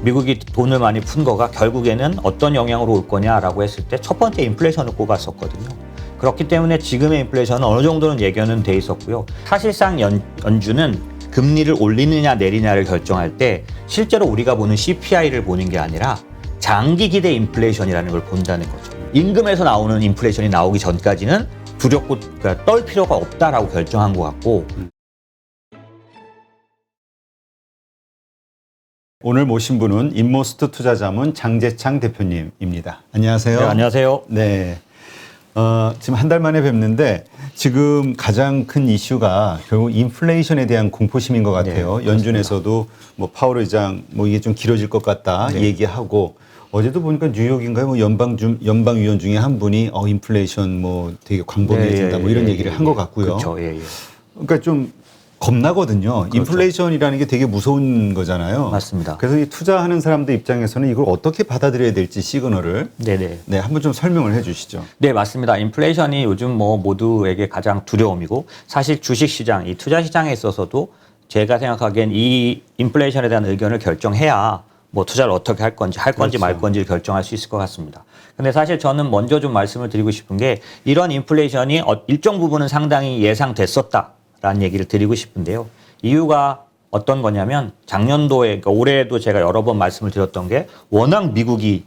미국이 돈을 많이 푼 거가 결국에는 어떤 영향으로 올 거냐라고 했을 때 첫 번째 인플레이션을 꼽았었거든요. 그렇기 때문에 지금의 인플레이션은 어느 정도는 예견은 돼 있었고요. 사실상 연준은 금리를 올리느냐 내리냐를 결정할 때 실제로 우리가 보는 CPI를 보는 게 아니라 장기 기대 인플레이션이라는 걸 본다는 거죠. 임금에서 나오는 인플레이션이 나오기 전까지는 두렵고 그러니까 떨 필요가 없다라고 결정한 것 같고. 오늘 모신 분은 인모스트 투자자문 장재창 대표님입니다. 안녕하세요. 네, 안녕하세요. 네. 지금 한 달 만에 뵙는데 지금 가장 큰 이슈가 결국 인플레이션에 대한 공포심인 것 같아요. 네, 연준에서도 뭐 파월 의장 뭐 이게 좀 길어질 것 같다 얘기하고 어제도 보니까 뉴욕인가요? 뭐 연방위원 중에 한 분이 인플레이션 뭐 되게 광범위해진다 뭐 이런 얘기를 한 것 같고요. 그렇죠. 그러니까 좀 겁나거든요. 그렇죠. 인플레이션이라는 게 되게 무서운 거잖아요. 맞습니다. 그래서 이 투자하는 사람들 입장에서는 이걸 어떻게 받아들여야 될지 시그널을 네, 한번 좀 설명을 해 주시죠. 네, 맞습니다. 인플레이션이 요즘 뭐 모두에게 가장 두려움이고 사실 주식시장, 이 투자시장에 있어서도 제가 생각하기엔 이 인플레이션에 대한 의견을 결정해야 뭐 투자를 어떻게 할 건지 그렇죠. 말 건지를 결정할 수 있을 것 같습니다. 근데 사실 저는 먼저 좀 말씀을 드리고 싶은 게 이런 인플레이션이 일정 부분은 상당히 예상됐었다라는 얘기를 드리고 싶은데요. 이유가 어떤 거냐면 작년도에, 그러니까 올해도 제가 여러 번 말씀을 드렸던 게 워낙 미국이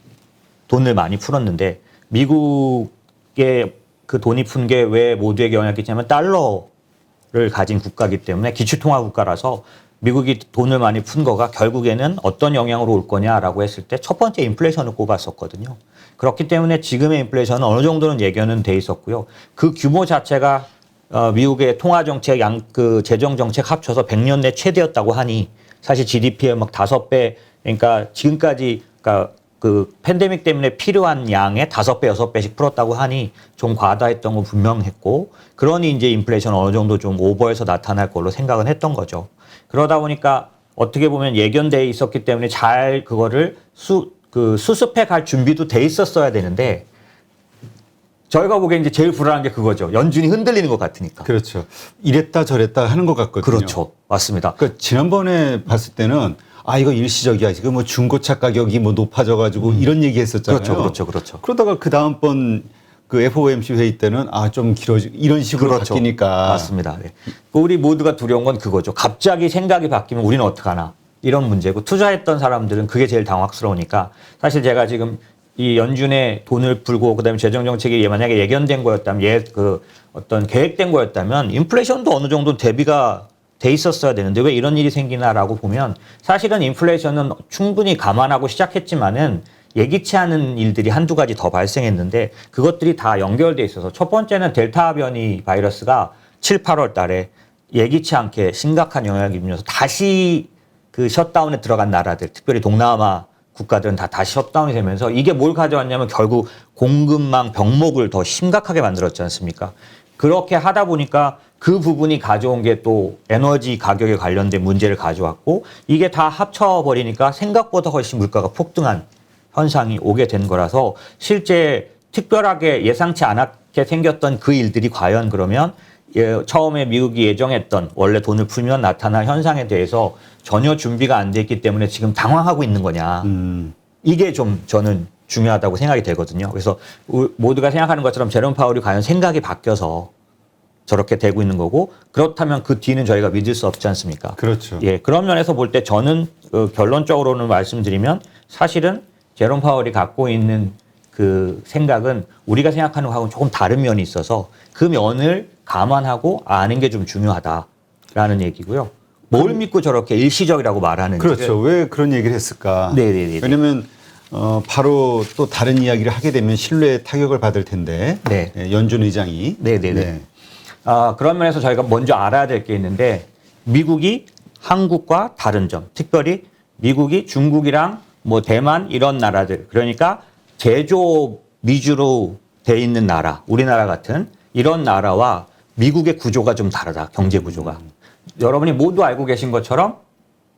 돈을 많이 풀었는데 미국의 그 돈이 푼 게 왜 모두에게 영향을 끼치냐면 달러를 가진 국가이기 때문에 기축통화 국가라서 미국이 돈을 많이 푼 거가 결국에는 어떤 영향으로 올 거냐라고 했을 때 첫 번째 인플레이션을 꼽았었거든요. 그렇기 때문에 지금의 인플레이션은 어느 정도는 예견은 돼 있었고요. 그 규모 자체가 미국의 통화정책, 재정정책 합쳐서 100년 내 최대였다고 하니 사실 GDP의 막 5배, 그러니까 지금까지 그 팬데믹 때문에 필요한 양의 5배, 6배씩 풀었다고 하니 좀 과다했던 건 분명했고, 그러니 이제 인플레이션 어느 정도 좀 오버해서 나타날 걸로 생각은 했던 거죠. 그러다 보니까 어떻게 보면 예견돼 있었기 때문에 잘 그거를 수습해 갈 준비도 돼 있었어야 되는데, 저희가 보기엔 이제 제일 불안한 게 그거죠. 연준이 흔들리는 것 같으니까. 그렇죠. 이랬다 저랬다 하는 것 같거든요. 그렇죠. 맞습니다. 그러니까 지난번에 봤을 때는 이거 일시적이야. 지금 뭐 중고차 가격이 뭐 높아져가지고 이런 얘기 했었잖아요. 그렇죠. 그러다가 그 다음번 그 FOMC 회의 때는 좀 길어지고 이런 식으로 바뀌니까. 맞습니다. 네. 우리 모두가 두려운 건 그거죠. 갑자기 생각이 바뀌면 우리는 어떡하나. 이런 문제고, 투자했던 사람들은 그게 제일 당황스러우니까, 사실 제가 지금 이 연준에 돈을 풀고 그다음에 재정 정책이 만약에 예견된 거였다면, 어떤 계획된 거였다면 인플레이션도 어느 정도 대비가 돼 있었어야 되는데 왜 이런 일이 생기나라고 보면, 사실은 인플레이션은 충분히 감안하고 시작했지만은 예기치 않은 일들이 한두 가지 더 발생했는데 그것들이 다 연결돼 있어서, 첫 번째는 델타 변이 바이러스가 7, 8월 달에 예기치 않게 심각한 영향을 미치면서 다시 그 셧다운에 들어간 나라들, 특별히 동남아 국가들은 다시 셧다운이 되면서 이게 뭘 가져왔냐면 결국 공급망 병목을 더 심각하게 만들었지 않습니까? 그렇게 하다 보니까 그 부분이 가져온 게 또 에너지 가격에 관련된 문제를 가져왔고, 이게 다 합쳐버리니까 생각보다 훨씬 물가가 폭등한 현상이 오게 된 거라서, 실제 특별하게 예상치 않게 생겼던 그 일들이 과연 그러면 처음에 미국이 예정했던 원래 돈을 풀면 나타날 현상에 대해서 전혀 준비가 안 돼 있기 때문에 지금 당황하고 있는 거냐. 이게 좀 저는 중요하다고 생각이 되거든요. 그래서 모두가 생각하는 것처럼 제롬 파월이 과연 생각이 바뀌어서 저렇게 되고 있는 거고, 그렇다면 그 뒤는 저희가 믿을 수 없지 않습니까? 그렇죠. 예, 그런 면에서 볼 때 저는 결론적으로는 말씀드리면 사실은 제롬 파월이 갖고 있는 그 생각은 우리가 생각하는 거하고는 조금 다른 면이 있어서 그 면을 감안하고 아는 게 좀 중요하다라는 얘기고요. 뭘 믿고 저렇게 일시적이라고 말하는지. 그렇죠. 왜 그런 얘기를 했을까? 네네네. 왜냐면 바로 또 다른 이야기를 하게 되면 신뢰에 타격을 받을 텐데. 네. 연준 의장이. 네네네. 그런 면에서 저희가 먼저 알아야 될 게 있는데, 미국이 한국과 다른 점, 특별히 미국이 중국이랑 뭐 대만 이런 나라들, 그러니까 제조업 위주로 돼 있는 나라, 우리나라 같은 이런 나라와 미국의 구조가 좀 다르다, 경제 구조가. 여러분이 모두 알고 계신 것처럼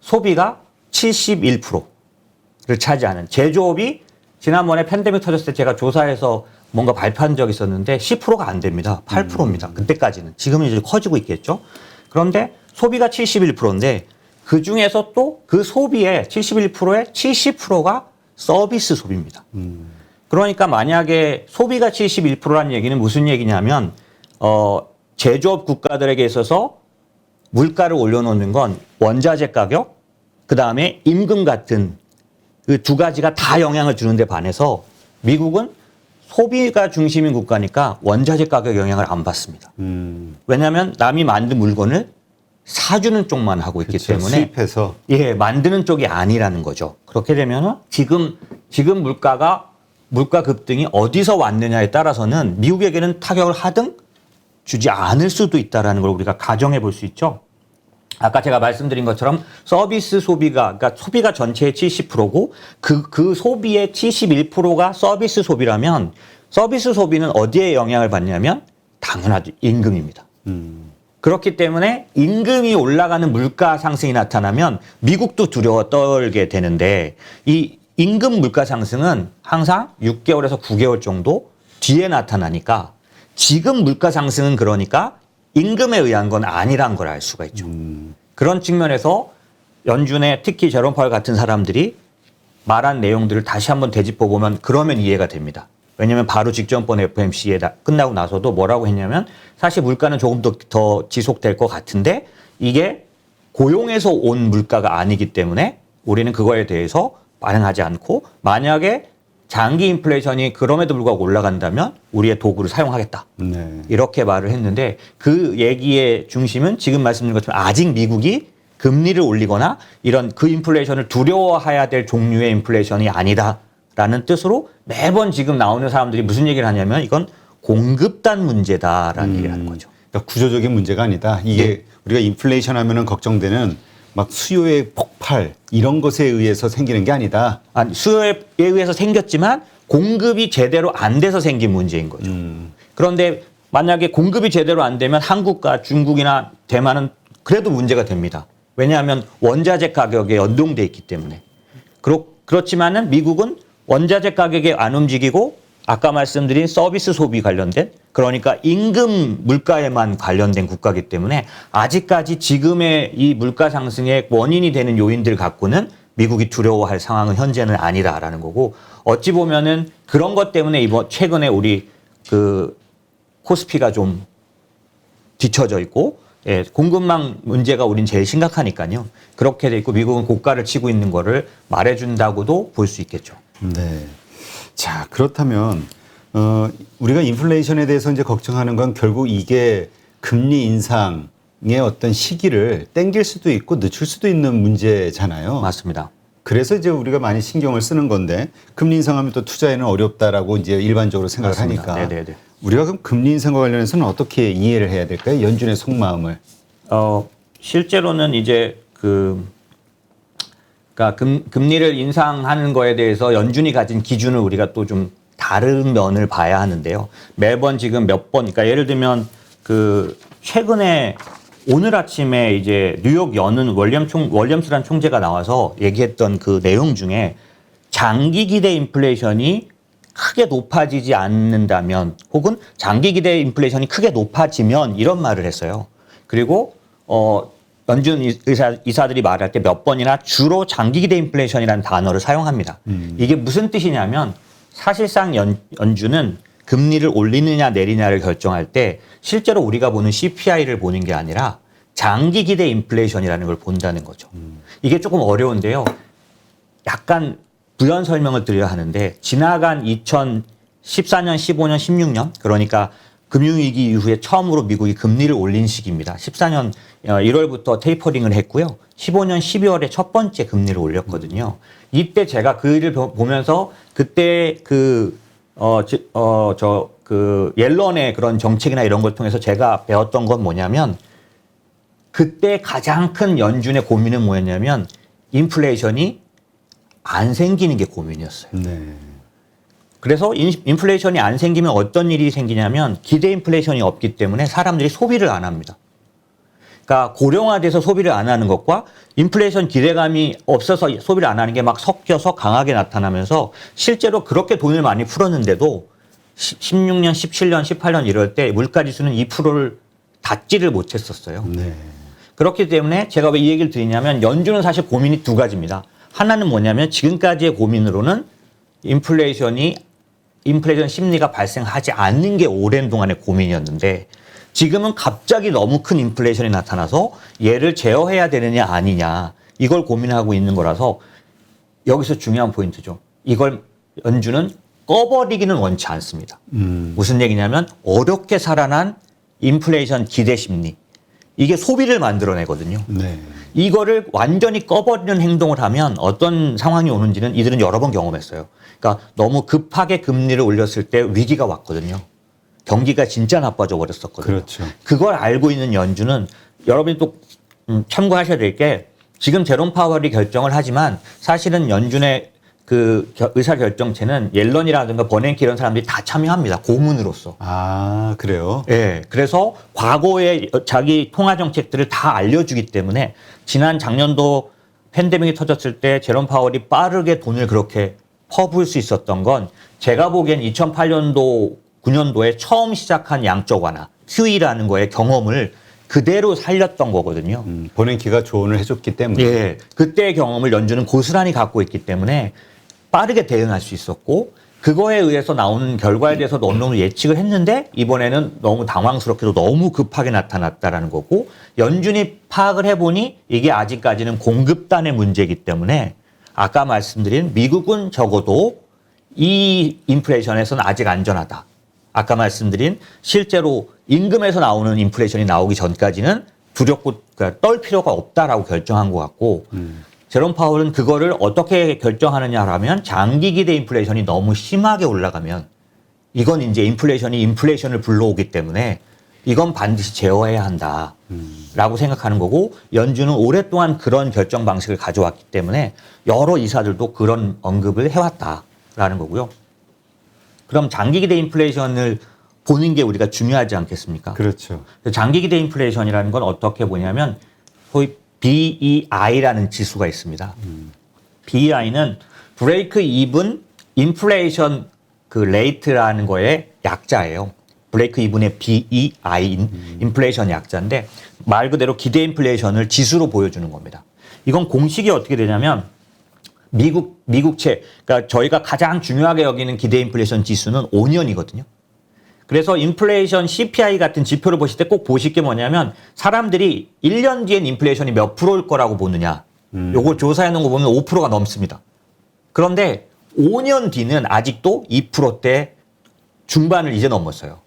소비가 71%를 차지하는, 제조업이 지난번에 팬데믹 터졌을 때 제가 조사해서 뭔가 발표한 적이 있었는데 10%가 안 됩니다. 8%입니다. 그때까지는. 지금은 이제 커지고 있겠죠. 그런데 소비가 71%인데 그 중에서 또 그 소비의 71%의 70%가 서비스 소비입니다. 그러니까 만약에 소비가 71%라는 얘기는 무슨 얘기냐면 제조업 국가들에게 있어서 물가를 올려놓는 건 원자재 가격, 그 다음에 임금 같은 그 두 가지가 다 영향을 주는데 반해서 미국은 소비가 중심인 국가니까 원자재 가격 영향을 안 받습니다. 왜냐하면 남이 만든 물건을 사주는 쪽만 하고 있기 그렇죠. 때문에 수입해서 예, 만드는 쪽이 아니라는 거죠. 그렇게 되면은 지금 물가 급등이 어디서 왔느냐에 따라서는 미국에게는 타격을 하든 주지 않을 수도 있다라는 걸 우리가 가정해 볼 수 있죠. 아까 제가 말씀드린 것처럼 서비스 소비가, 그러니까 소비가 전체의 70%고 그 소비의 71%가 서비스 소비라면 서비스 소비는 어디에 영향을 받냐면 당연하죠. 임금입니다. 그렇기 때문에 임금이 올라가는 물가 상승이 나타나면 미국도 두려워 떨게 되는데 이 임금 물가 상승은 항상 6개월에서 9개월 정도 뒤에 나타나니까 지금 물가 상승은 그러니까 임금에 의한 건 아니란 걸 알 수가 있죠. 그런 측면에서 연준의 특히 제롬 파월 같은 사람들이 말한 내용들을 다시 한번 되짚어 보면 그러면 이해가 됩니다. 왜냐하면 바로 직전번 FOMC에 끝나고 나서도 뭐라고 했냐면 사실 물가는 조금 더 지속될 것 같은데 이게 고용에서 온 물가가 아니기 때문에 우리는 그거에 대해서 반응하지 않고 만약에 장기 인플레이션이 그럼에도 불구하고 올라간다면 우리의 도구를 사용하겠다. 네. 이렇게 말을 했는데 그 얘기의 중심은 지금 말씀드린 것처럼 아직 미국이 금리를 올리거나 이런 그 인플레이션을 두려워해야 될 종류의 인플레이션이 아니다라는 뜻으로 매번 지금 나오는 사람들이 무슨 얘기를 하냐면 이건 공급단 문제다라는 얘기를 하는 거죠. 그러니까 구조적인 문제가 아니다. 이게 네. 우리가 인플레이션 하면은 걱정되는 막 수요의 폭발 이런 것에 의해서 생기는 게 아니다. 아니, 수요에 의해서 생겼지만 공급이 제대로 안 돼서 생긴 문제인 거죠. 그런데 만약에 공급이 제대로 안 되면 한국과 중국이나 대만은 그래도 문제가 됩니다. 왜냐하면 원자재 가격에 연동돼 있기 때문에. 그렇지만은 미국은 원자재 가격에 안 움직이고 아까 말씀드린 서비스 소비 관련된 그러니까 임금 물가에만 관련된 국가이기 때문에 아직까지 지금의 이 물가 상승의 원인이 되는 요인들 갖고는 미국이 두려워할 상황은 현재는 아니다라는 거고 어찌 보면은 그런 것 때문에 최근에 우리 그 코스피가 좀 뒤처져 있고 예, 공급망 문제가 우린 제일 심각하니까요. 그렇게 돼 있고 미국은 고가를 치고 있는 거를 말해준다고도 볼 수 있겠죠. 네. 자, 그렇다면 우리가 인플레이션에 대해서 이제 걱정하는 건 결국 이게 금리 인상의 어떤 시기를 땡길 수도 있고 늦출 수도 있는 문제잖아요. 맞습니다. 그래서 이제 우리가 많이 신경을 쓰는 건데 금리 인상하면 또 투자에는 어렵다라고 이제 일반적으로 생각을 맞습니다. 하니까 네네네. 우리가 그럼 금리 인상과 관련해서는 어떻게 이해를 해야 될까요? 연준의 속마음을. 실제로는 이제 그러니까 금리를 인상하는 거에 대해서 연준이 가진 기준을 우리가 또 좀 다른 면을 봐야 하는데요. 매번 지금 몇 번, 그러니까 예를 들면 최근에 오늘 아침에 이제 뉴욕 여는 월렴스란 총재가 나와서 얘기했던 그 내용 중에 장기 기대 인플레이션이 크게 높아지지 않는다면 혹은 장기 기대 인플레이션이 크게 높아지면 이런 말을 했어요. 그리고 연준 이사들이 말할 때 몇 번이나 주로 장기 기대 인플레이션이라는 단어를 사용합니다. 이게 무슨 뜻이냐면 사실상 연준은 금리를 올리느냐 내리냐를 결정할 때 실제로 우리가 보는 CPI를 보는 게 아니라 장기 기대 인플레이션이라는 걸 본다는 거죠. 이게 조금 어려운데요. 약간 부연 설명을 드려야 하는데 지나간 2014년, 15년, 16년 그러니까 금융위기 이후에 처음으로 미국이 금리를 올린 시기입니다. 14년 1월부터 테이퍼링을 했고요. 15년 12월에 첫 번째 금리를 올렸거든요. 이때 제가 그 일을 보면서 그때 옐런의 그런 정책이나 이런 걸 통해서 제가 배웠던 건 뭐냐면 그때 가장 큰 연준의 고민은 뭐였냐면 인플레이션이 안 생기는 게 고민이었어요. 네. 그래서 인플레이션이 안 생기면 어떤 일이 생기냐면 기대 인플레이션이 없기 때문에 사람들이 소비를 안 합니다. 그러니까 고령화돼서 소비를 안 하는 것과 인플레이션 기대감이 없어서 소비를 안 하는 게 막 섞여서 강하게 나타나면서 실제로 그렇게 돈을 많이 풀었는데도 16년, 17년, 18년 이럴 때 물가지수는 2%를 닿지를 못했었어요. 네. 그렇기 때문에 제가 왜 이 얘기를 드리냐면 연준은 사실 고민이 두 가지입니다. 하나는 뭐냐면 지금까지의 고민으로는 인플레이션 심리가 발생하지 않는 게 오랜 동안의 고민이었는데 지금은 갑자기 너무 큰 인플레이션이 나타나서 얘를 제어해야 되느냐 아니냐 이걸 고민하고 있는 거라서 여기서 중요한 포인트죠. 이걸 연준은 꺼버리기는 원치 않습니다. 무슨 얘기냐면 어렵게 살아난 인플레이션 기대 심리 이게 소비를 만들어내거든요. 네. 이거를 완전히 꺼버리는 행동을 하면 어떤 상황이 오는지는 이들은 여러 번 경험했어요. 그러니까 너무 급하게 금리를 올렸을 때 위기가 왔거든요. 경기가 진짜 나빠져 버렸었거든요. 그렇죠. 그걸 알고 있는 연준은 여러분이 또 참고하셔야 될 게 지금 제롬 파월이 결정을 하지만 사실은 연준의 그 의사결정체는 옐런이라든가 버냉키 이런 사람들이 다 참여합니다. 고문으로서. 아, 그래요? 예. 그래서 과거의 자기 통화 정책들을 다 알려주기 때문에 지난 작년도 팬데믹이 터졌을 때 제롬 파월이 빠르게 돈을 그렇게 퍼부을 수 있었던 건 제가 보기엔 2008년도 9년도에 처음 시작한 양적 완화 QE라는 거의 경험을 그대로 살렸던 거거든요. 버냉키가 조언을 해줬기 때문에. 예. 그때의 경험을 연준은 고스란히 갖고 있기 때문에 빠르게 대응할 수 있었고 그거에 의해서 나오는 결과에 대해서도 어느 정도 예측을 했는데 이번에는 너무 당황스럽게도 너무 급하게 나타났다라는 거고 연준이 파악을 해보니 이게 아직까지는 공급단의 문제이기 때문에 아까 말씀드린 미국은 적어도 이 인플레이션에서는 아직 안전하다. 아까 말씀드린 실제로 임금에서 나오는 인플레이션이 나오기 전까지는 두렵고 그러니까 떨 필요가 없다라고 결정한 것 같고 제롬 파월은 그거를 어떻게 결정하느냐라면 장기 기대 인플레이션이 너무 심하게 올라가면 이건 이제 인플레이션을 불러오기 때문에 이건 반드시 제어해야 한다라고 생각하는 거고 연준은 오랫동안 그런 결정 방식을 가져왔기 때문에 여러 이사들도 그런 언급을 해왔다라는 거고요. 그럼 장기 기대 인플레이션을 보는 게 우리가 중요하지 않겠습니까? 그렇죠. 장기 기대 인플레이션이라는 건 어떻게 보냐면 소위 BEI라는 지수가 있습니다. BEI는 브레이크 이븐 인플레이션 그 레이트라는 거의 약자예요. 브레이크 이븐의 BEI 인플레이션 약자인데 말 그대로 기대 인플레이션을 지수로 보여주는 겁니다. 이건 공식이 어떻게 되냐면 미국채 그러니까 저희가 가장 중요하게 여기는 기대 인플레이션 지수는 5년이거든요. 그래서 인플레이션 CPI 같은 지표를 보실 때 꼭 보실 게 뭐냐면 사람들이 1년 뒤엔 인플레이션이 몇 프로일 거라고 보느냐. 요걸 조사해 놓은 거 보면 5%가 넘습니다. 그런데 5년 뒤는 아직도 2%대 중반을 이제 넘었어요.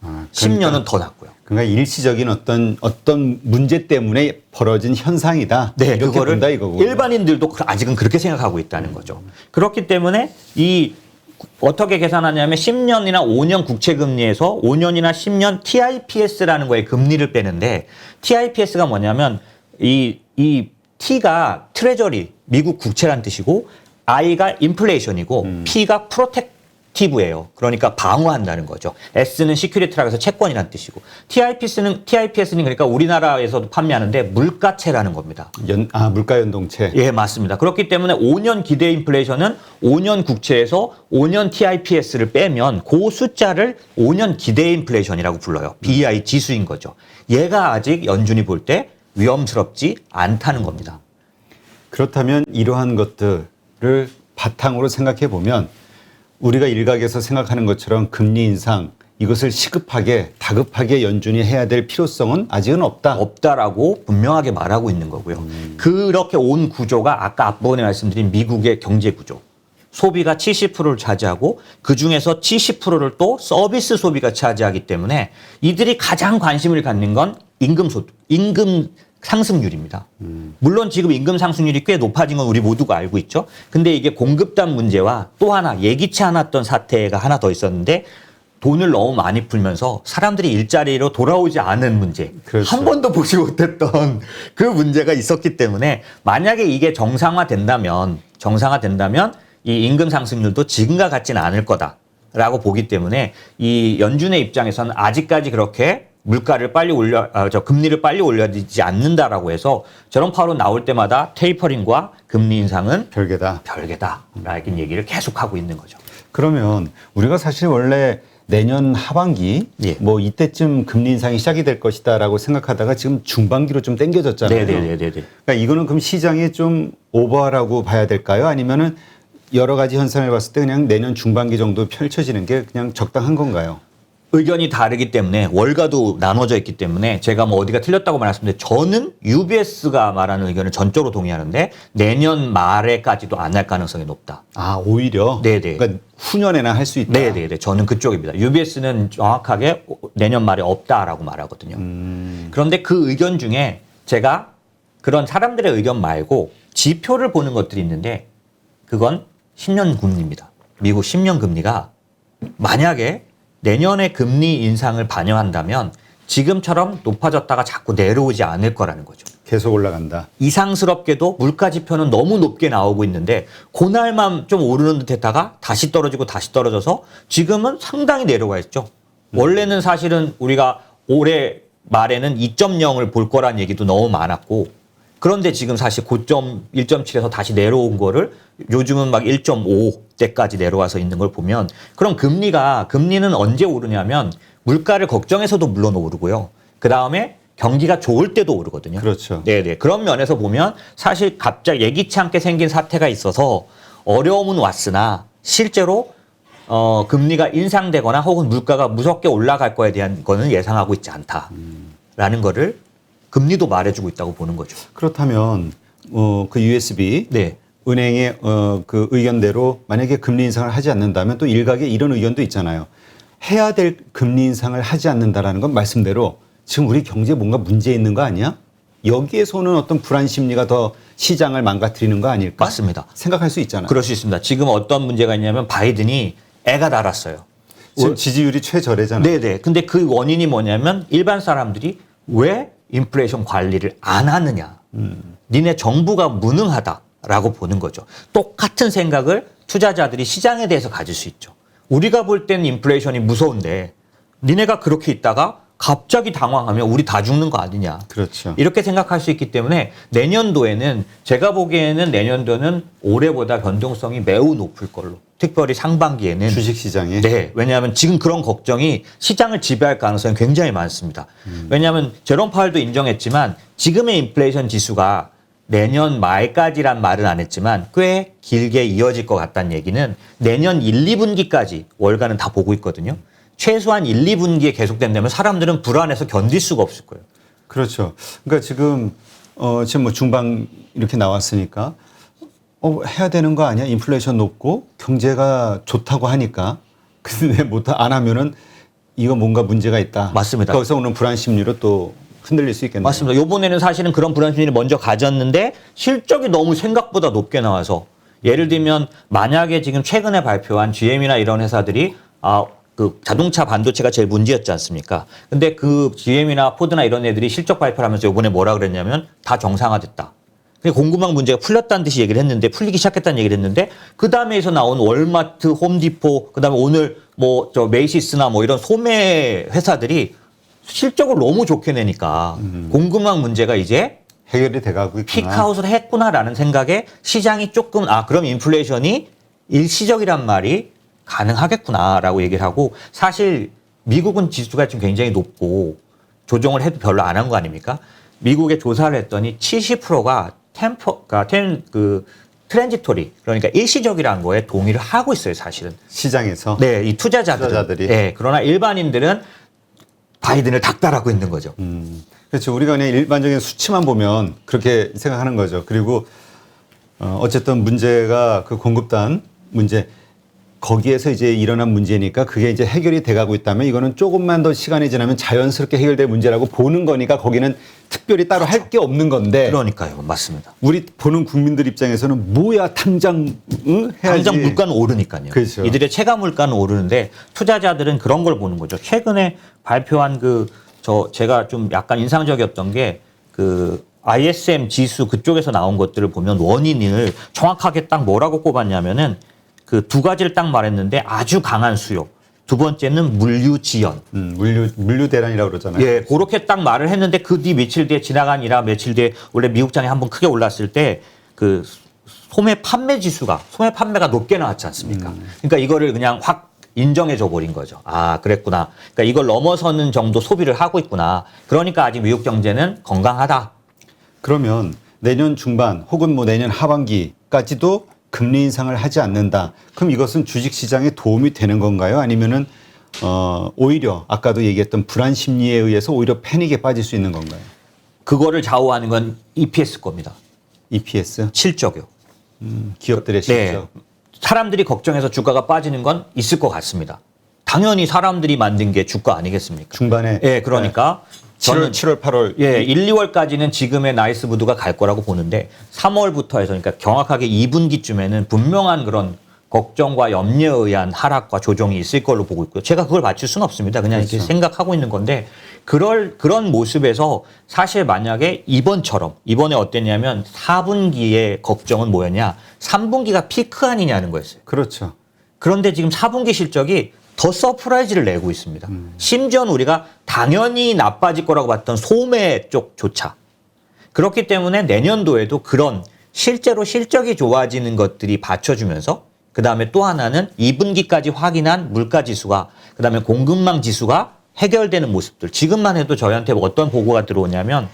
아, 10년은 더 낮고요. 그러니까 일시적인 어떤 문제 때문에 벌어진 현상이다. 네, 이렇게 그거를 본다 이거고. 일반인들도 아직은 그렇게 생각하고 있다는 거죠. 그렇기 때문에 이 어떻게 계산하냐면 10년이나 5년 국채금리에서 5년이나 10년 TIPS라는 거에 금리를 빼는데 TIPS가 뭐냐면 이 T가 트레저리 미국 국채란 뜻이고 I가 인플레이션이고 P가 프로텍티브예요. 그러니까 방어한다는 거죠. S는 시큐리티라고 해서 채권이란 뜻이고 TIPS는 그러니까 우리나라에서도 판매하는데 물가채라는 겁니다. 물가 연동체. 예, 맞습니다. 그렇기 때문에 5년 기대 인플레이션은 5년 국채에서 5년 TIPS를 빼면 그 숫자를 5년 기대 인플레이션이라고 불러요. BI 지수인 거죠. 얘가 아직 연준이 볼 때 위험스럽지 않다는 겁니다. 그렇다면 이러한 것들을 바탕으로 생각해 보면 우리가 일각에서 생각하는 것처럼 금리 인상 이것을 시급하게 다급하게 연준이 해야 될 필요성은 아직은 없다라고 분명하게 말하고 있는 거고요. 그렇게 온 구조가 아까 앞부분에 말씀드린 미국의 경제 구조. 소비가 70%를 차지하고 그중에서 70%를 또 서비스 소비가 차지하기 때문에 이들이 가장 관심을 갖는 건 임금 상승률입니다. 물론 지금 임금 상승률이 꽤 높아진 건 우리 모두가 알고 있죠. 근데 이게 공급단 문제와 또 하나 예기치 않았던 사태가 하나 더 있었는데 돈을 너무 많이 풀면서 사람들이 일자리로 돌아오지 않은 문제. 그렇죠. 한 번도 보지 못했던 그 문제가 있었기 때문에 만약에 이게 정상화된다면 이 임금 상승률도 지금과 같지는 않을 거다라고 보기 때문에 이 연준의 입장에서는 아직까지 그렇게 물가를 빨리 금리를 빨리 올려지지 않는다라고 해서 제롬 파월은 나올 때마다 테이퍼링과 금리 인상은 별개다라는 얘기를 계속하고 있는 거죠. 그러면 우리가 사실 원래 내년 하반기 예. 뭐 이때쯤 금리 인상이 시작이 될 것이다라고 생각하다가 지금 중반기로 좀 당겨졌잖아요. 네네네네. 그러니까 이거는 그럼 시장이 좀 오버라고 봐야 될까요? 아니면은 여러 가지 현상을 봤을 때 그냥 내년 중반기 정도 펼쳐지는 게 그냥 적당한 건가요? 의견이 다르기 때문에 월가도 나눠져 있기 때문에 제가 뭐 어디가 틀렸다고 말했는데 저는 UBS가 말하는 의견을 전적으로 동의하는데 내년 말에까지도 안 할 가능성이 높다. 아, 오히려? 네네. 그러니까 후년에나 할 수 있다? 네네네. 저는 그쪽입니다. UBS는 정확하게 내년 말에 없다라고 말하거든요. 그런데 그 의견 중에 제가 그런 사람들의 의견 말고 지표를 보는 것들이 있는데 그건 10년 금리입니다. 미국 10년 금리가 만약에 내년에 금리 인상을 반영한다면 지금처럼 높아졌다가 자꾸 내려오지 않을 거라는 거죠. 계속 올라간다. 이상스럽게도 물가 지표는 너무 높게 나오고 있는데 그날만 좀 오르는 듯 했다가 다시 떨어지고 다시 떨어져서 지금은 상당히 내려가 있죠. 원래는 사실은 우리가 올해 말에는 2.0을 볼 거란 얘기도 너무 많았고 그런데 지금 사실 고점 1.7에서 다시 내려온 거를 요즘은 막 1.5대까지 내려와서 있는 걸 보면 그럼 금리는 언제 오르냐면 물가를 걱정해서도 물론 오르고요. 그다음에 경기가 좋을 때도 오르거든요. 그렇죠. 네네. 그런 면에서 보면 사실 갑자기 예기치 않게 생긴 사태가 있어서 어려움은 왔으나 실제로 금리가 인상되거나 혹은 물가가 무섭게 올라갈 거에 대한 거는 예상하고 있지 않다라는 거를 금리도 말해주고 있다고 보는 거죠. 그렇다면 그 USB 네. 은행의 그 의견대로 만약에 금리 인상을 하지 않는다면 또 일각에 이런 의견도 있잖아요. 해야 될 금리 인상을 하지 않는다라는 건 말씀대로 지금 우리 경제에 뭔가 문제 있는 거 아니야? 여기에서는 어떤 불안 심리가 더 시장을 망가뜨리는 거 아닐까? 맞습니다. 생각할 수 있잖아요. 그럴 수 있습니다. 지금 어떤 문제가 있냐면 바이든이 애가 달았어요. 지금 지지율이 최저래잖아요. 네네. 근데 그 원인이 뭐냐면 일반 사람들이 왜 인플레이션 관리를 안 하느냐. 니네 정부가 무능하다라고 보는 거죠. 똑같은 생각을 투자자들이 시장에 대해서 가질 수 있죠. 우리가 볼 때는 인플레이션이 무서운데 니네가 그렇게 있다가 갑자기 당황하면 우리 다 죽는 거 아니냐. 그렇죠. 이렇게 생각할 수 있기 때문에 내년도에는 제가 보기에는 내년도는 올해보다 변동성이 매우 높을 걸로. 특별히 상반기에는. 주식시장에. 네. 왜냐하면 지금 그런 걱정이 시장을 지배할 가능성이 굉장히 많습니다. 왜냐하면 제롬 파월도 인정했지만 지금의 인플레이션 지수가 내년 말까지란 말은 안 했지만 꽤 길게 이어질 것 같다는 얘기는 내년 1, 2분기까지 월가는 다 보고 있거든요. 최소한 1, 2분기에 계속된다면 사람들은 불안해서 견딜 수가 없을 거예요. 그렇죠. 그러니까 지금 뭐 중방 이렇게 나왔으니까 해야 되는 거 아니야? 인플레이션 높고 경제가 좋다고 하니까. 근데 안 하면은 이거 뭔가 문제가 있다. 맞습니다. 거기서 오는 불안 심리로 또 흔들릴 수 있겠네요. 맞습니다. 요번에는 사실은 그런 불안 심리를 먼저 가졌는데 실적이 너무 생각보다 높게 나와서 예를 들면 만약에 지금 최근에 발표한 GM이나 이런 회사들이 그 자동차 반도체가 제일 문제였지 않습니까? 근데 그 GM이나 포드나 이런 애들이 실적 발표를 하면서 요번에 뭐라 그랬냐면 다 정상화됐다. 공급망 문제가 풀렸다는 듯이 얘기를 했는데 풀리기 시작했다는 얘기를 했는데 그 다음에서 나온 월마트, 홈디포, 그 다음에 오늘 뭐 저 메이시스나 뭐 이런 소매 회사들이 실적을 너무 좋게 내니까 공급망 문제가 이제 해결이 돼가고 있구나. 피크아웃을 했구나라는 생각에 시장이 조금 그럼 인플레이션이 일시적이란 말이 가능하겠구나라고 얘기를 하고 사실 미국은 지수가 지금 굉장히 높고 조정을 해도 별로 안 한 거 아닙니까? 미국에 조사를 했더니 70%가 트랜지토리 그러니까 일시적이라는 거에 동의를 하고 있어요, 사실은. 시장에서. 네, 이 투자자들이. 네, 그러나 일반인들은 바이든을 닥달하고 있는 거죠. 그렇죠. 우리가 그냥 일반적인 수치만 보면 그렇게 생각하는 거죠. 그리고 어쨌든 문제가 그 공급단 문제 거기에서 이제 일어난 문제니까 그게 이제 해결이 돼가고 있다면 이거는 조금만 더 시간이 지나면 자연스럽게 해결될 문제라고 보는 거니까 거기는 특별히 따로 할 게 없는 건데. 그러니까요, 맞습니다. 우리 보는 국민들 입장에서는 뭐야 당장 해야지. 당장 물가는 오르니까요. 그렇죠. 이들의 체감 물가는 오르는데 투자자들은 그런 걸 보는 거죠. 최근에 발표한 제가 좀 약간 인상적이었던 게 ISM 지수 그쪽에서 나온 것들을 보면 원인을 정확하게 딱 뭐라고 꼽았냐면은 그 두 가지를 딱 말했는데 아주 강한 수요. 두 번째는 물류 지연. 물류 대란이라고 그러잖아요. 예, 그렇게 딱 말을 했는데 그 뒤 며칠 뒤에 지나간이라 며칠 뒤에 원래 미국장이 한번 크게 올랐을 때 그 소매 판매가 높게 나왔지 않습니까? 그러니까 이거를 그냥 확 인정해줘 버린 거죠. 아, 그랬구나. 그러니까 이걸 넘어서는 정도 소비를 하고 있구나. 그러니까 아직 미국 경제는 건강하다. 그러면 내년 중반 혹은 뭐 내년 하반기까지도 금리 인상을 하지 않는다. 그럼 이것은 주식 시장에 도움이 되는 건가요? 아니면은 오히려 아까도 얘기했던 불안 심리에 의해서 오히려 패닉에 빠질 수 있는 건가요? 그거를 좌우하는 건 EPS 겁니다. EPS? 실적이요. 기업들의 실적. 네. 사람들이 걱정해서 주가가 빠지는 건 있을 것 같습니다. 당연히 사람들이 만든 게 주가 아니겠습니까? 중반에. 예, 그러니까 저는 7월, 8월. 예, 1, 2월까지는 지금의 나이스 무드가 갈 거라고 보는데 3월부터 해서 그러니까 정확하게 2분기쯤에는 분명한 그런 걱정과 염려에 의한 하락과 조정이 있을 걸로 보고 있고요. 제가 그걸 맞출 수는 없습니다. 그냥 이렇게 그렇죠. 생각하고 있는 건데 그런 모습에서 사실 만약에 이번에 어땠냐면 4분기의 걱정은 뭐였냐? 3분기가 피크 아니냐는 거였어요. 그렇죠. 그런데 지금 4분기 실적이 더 서프라이즈를 내고 있습니다. 심지어는 우리가 당연히 나빠질 거라고 봤던 소매 쪽조차. 그렇기 때문에 내년도에도 그런 실제로 실적이 좋아지는 것들이 받쳐주면서 그다음에 또 하나는 2분기까지 확인한 물가지수가 그다음에 공급망 지수가 해결되는 모습들. 지금만 해도 저희한테 어떤 보고가 들어오냐면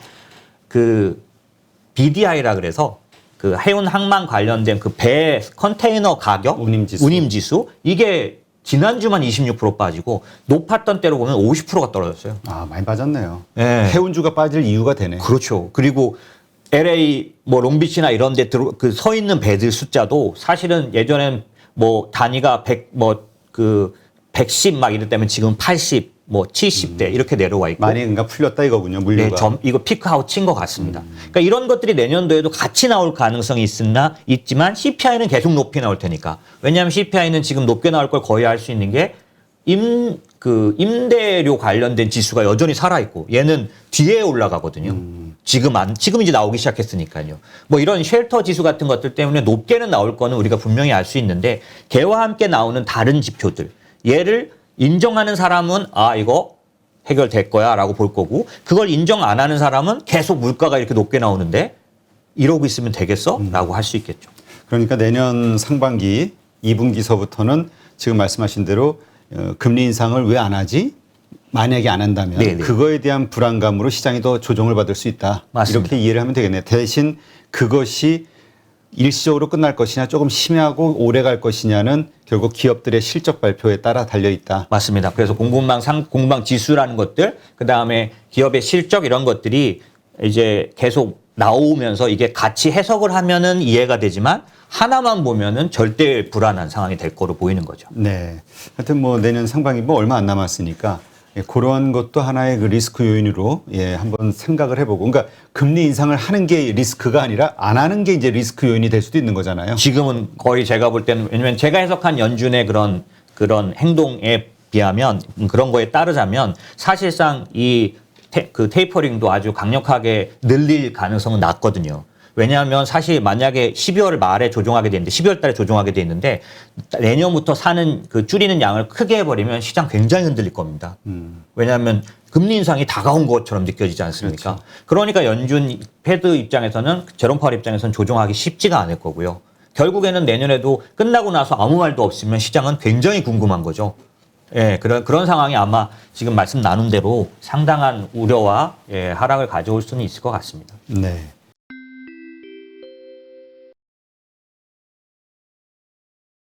그 BDI라 그래서 그 해운 항만 관련된 그 배 컨테이너 가격 운임지수 이게 지난주만 26% 빠지고 높았던 때로 보면 50%가 떨어졌어요. 아, 많이 빠졌네요. 네. 해운주가 빠질 이유가 되네. 그렇죠. 그리고 LA 뭐 롱비치나 이런 데 그 서 있는 배들 숫자도 사실은 예전엔 뭐 단위가 110 막 이럴 때면 지금 80 뭐 70대 이렇게 내려와 있고 많이 그러니까 풀렸다 이거군요. 물류가. 네, 이거 피크아웃 친 것 같습니다. 그러니까 이런 것들이 내년도에도 같이 나올 가능성이 있지만 CPI는 계속 높이 나올 테니까. 왜냐하면 CPI는 지금 높게 나올 걸 거의 알 수 있는 게 임대료 관련된 지수가 여전히 살아있고 얘는 뒤에 올라가거든요. 지금 이제 나오기 시작했으니까요. 뭐 이런 쉘터 지수 같은 것들 때문에 높게는 나올 거는 우리가 분명히 알 수 있는데 걔와 함께 나오는 다른 지표들 얘를 인정하는 사람은 이거 해결될 거야 라고 볼 거고 그걸 인정 안 하는 사람은 계속 물가가 이렇게 높게 나오는데 이러고 있으면 되겠어? 라고 할 수 있겠죠. 그러니까 내년 상반기 2분기서부터는 지금 말씀하신 대로 금리 인상을 왜 안 하지? 만약에 안 한다면 네네. 그거에 대한 불안감으로 시장이 더 조정을 받을 수 있다. 맞습니다. 이렇게 이해를 하면 되겠네요. 대신 그것이 일시적으로 끝날 것이냐 조금 심하고 오래 갈 것이냐는 결국 기업들의 실적 발표에 따라 달려 있다. 맞습니다. 그래서 공급망 지수라는 것들, 그 다음에 기업의 실적 이런 것들이 이제 계속 나오면서 이게 같이 해석을 하면은 이해가 되지만 하나만 보면은 절대 불안한 상황이 될 거로 보이는 거죠. 네. 하여튼 뭐 내년 상반기 뭐 얼마 안 남았으니까 그런 것도 하나의 그 리스크 요인으로 한번 생각을 해보고, 그러니까 금리 인상을 하는 게 리스크가 아니라 안 하는 게 이제 리스크 요인이 될 수도 있는 거잖아요. 지금은 거의 제가 볼 때는 왜냐면 제가 해석한 연준의 그런 행동에 비하면 그런 거에 따르자면 사실상 그 테이퍼링도 아주 강력하게 늘릴 가능성은 낮거든요. 왜냐하면 사실 만약에 12월 말에 조정하게 되는데 12월 달에 조정하게 돼 있는데 내년부터 사는 그 줄이는 양을 크게 해버리면 시장 굉장히 흔들릴 겁니다. 왜냐하면 금리 인상이 다가온 것처럼 느껴지지 않습니까? 그렇죠. 그러니까 연준 패드 입장에서는 제롬 파월 입장에서는 조정하기 쉽지가 않을 거고요. 결국에는 내년에도 끝나고 나서 아무 말도 없으면 시장은 굉장히 궁금한 거죠. 예, 그런 상황이 아마 지금 말씀 나눈 대로 상당한 우려와 하락을 가져올 수는 있을 것 같습니다. 네.